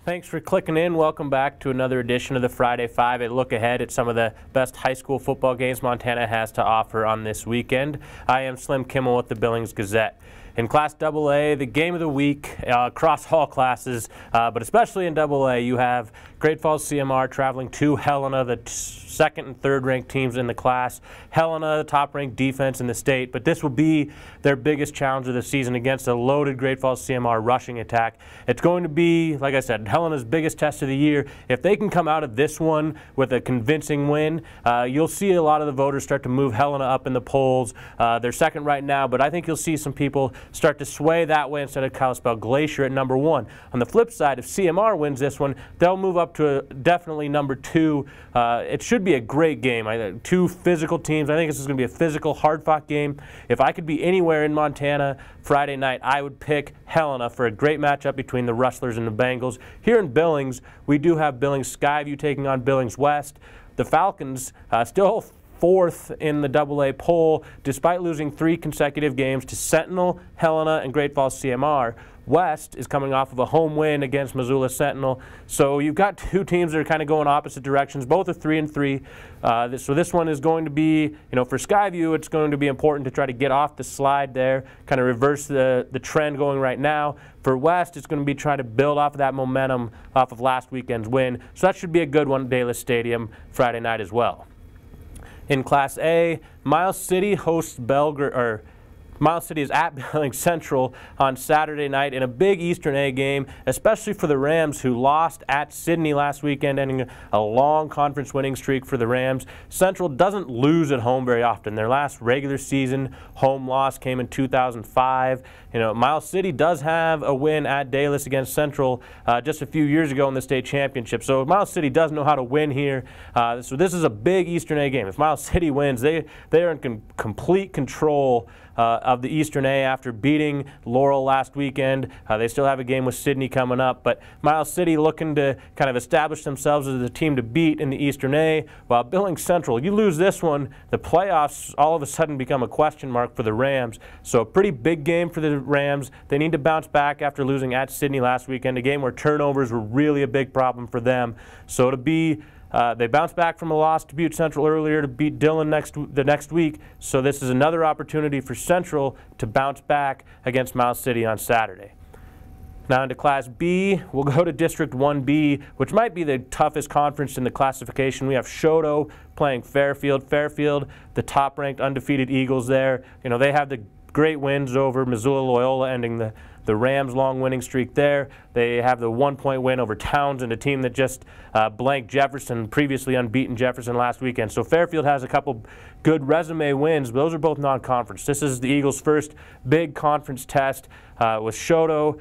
Thanks for clicking in. Welcome back to another edition of the Friday Five. A look ahead at some of the best high school football games Montana has to offer on this weekend. I am Slim Kimmel with the Billings Gazette. In Class AA, the game of the week across all classes, but especially in AA, you have Great Falls CMR traveling to Helena, the second and third ranked teams in the class. Helena, the top ranked defense in the state, but this will be their biggest challenge of the season against a loaded Great Falls CMR rushing attack. It's going to be, like I said, Helena's biggest test of the year. If they can come out of this one with a convincing win, you'll see a lot of the voters start to move Helena up in the polls. They're second right now, but I think you'll see some people start to sway that way instead of Kalispell Glacier at number one. On the flip side, if CMR wins this one, they'll move up to definitely number two. It should be a great game. Two physical teams. I think this is going to be a physical, hard-fought game. If I could be anywhere in Montana Friday night, I would pick Helena for a great matchup between the Rustlers and the Bengals. Here in Billings, we do have Billings Skyview taking on Billings West. The Falcons still fourth in the AA poll, despite losing 3 consecutive games to Sentinel, Helena, and Great Falls CMR. West is coming off of a home win against Missoula Sentinel. So you've got two teams that are kind of going opposite directions. Both are 3-3. So this one is going to be, for Skyview, it's going to be important to try to get off the slide there, kind of reverse the trend going right now. For West, it's going to be trying to build off of that momentum off of last weekend's win. So that should be a good one at Dalis Stadium Friday night as well. In Class A, Miles City hosts Miles City is at Billings Central on Saturday night in a big Eastern A game, especially for the Rams, who lost at Sydney last weekend, ending a long conference winning streak for the Rams. Central doesn't lose at home very often. Their last regular season home loss came in 2005. Miles City does have a win at Dalis against Central just a few years ago in the state championship. So Miles City does know how to win here. So this is a big Eastern A game. If Miles City wins, they are in complete control of the Eastern A after beating Laurel last weekend. They still have a game with Sydney coming up, but Miles City looking to kind of establish themselves as the team to beat in the Eastern A, while Billings Central, you lose this one, the playoffs all of a sudden become a question mark for the Rams. So a pretty big game for the Rams. They need to bounce back after losing at Sydney last weekend, a game where turnovers were really a big problem for them. So to be they bounced back from a loss to Butte Central earlier to beat Dillon the next week, so this is another opportunity for Central to bounce back against Miles City on Saturday. Now into Class B, we'll go to District 1B, which might be the toughest conference in the classification. We have Choteau playing Fairfield. Fairfield, the top-ranked undefeated Eagles there. They have the great wins over Missoula Loyola, ending the Rams' long winning streak there. They have the 1-point win over Townsend, a team that just blanked Jefferson, previously unbeaten Jefferson last weekend. So Fairfield has a couple good resume wins, but those are both non-conference. This is the Eagles' first big conference test with Choteau.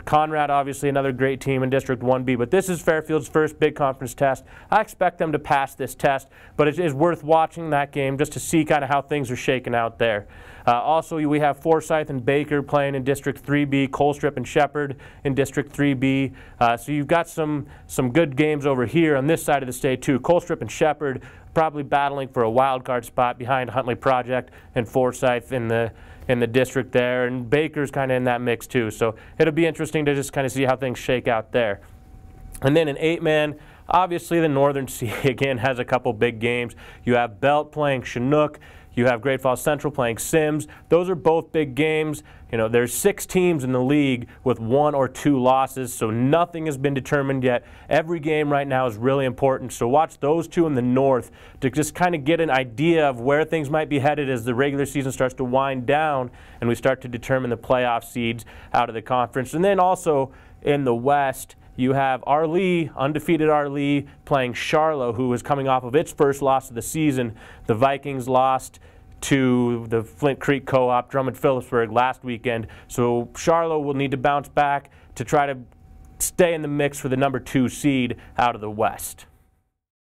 Conrad, obviously, another great team in District 1B, but this is Fairfield's first big conference test. I expect them to pass this test, but it is worth watching that game just to see kind of how things are shaking out there. Also, we have Forsyth and Baker playing in District 3B, Colstrip and Shepherd in District 3B. So you've got some good games over here on this side of the state too. Colstrip and Shepherd probably battling for a wild card spot behind Huntley Project and Forsyth in the district there, and Baker's kind of in that mix too. So it'll be interesting to just kind of see how things shake out there. And then in 8-man, obviously the Northern C again has a couple big games. You have Belt playing Chinook. You have Great Falls Central playing Sims. Those are both big games. There's 6 teams in the league with 1 or 2 losses, so nothing has been determined yet. Every game right now is really important, so watch those two in the north to just kind of get an idea of where things might be headed as the regular season starts to wind down and we start to determine the playoff seeds out of the conference. And then also in the west, you have Arlee, undefeated Arlee, playing Charlotte, who is coming off of its first loss of the season. The Vikings lost to the Flint Creek Co-op, Drummond-Phillipsburg, last weekend. So Charlotte will need to bounce back to try to stay in the mix for the number 2 seed out of the West.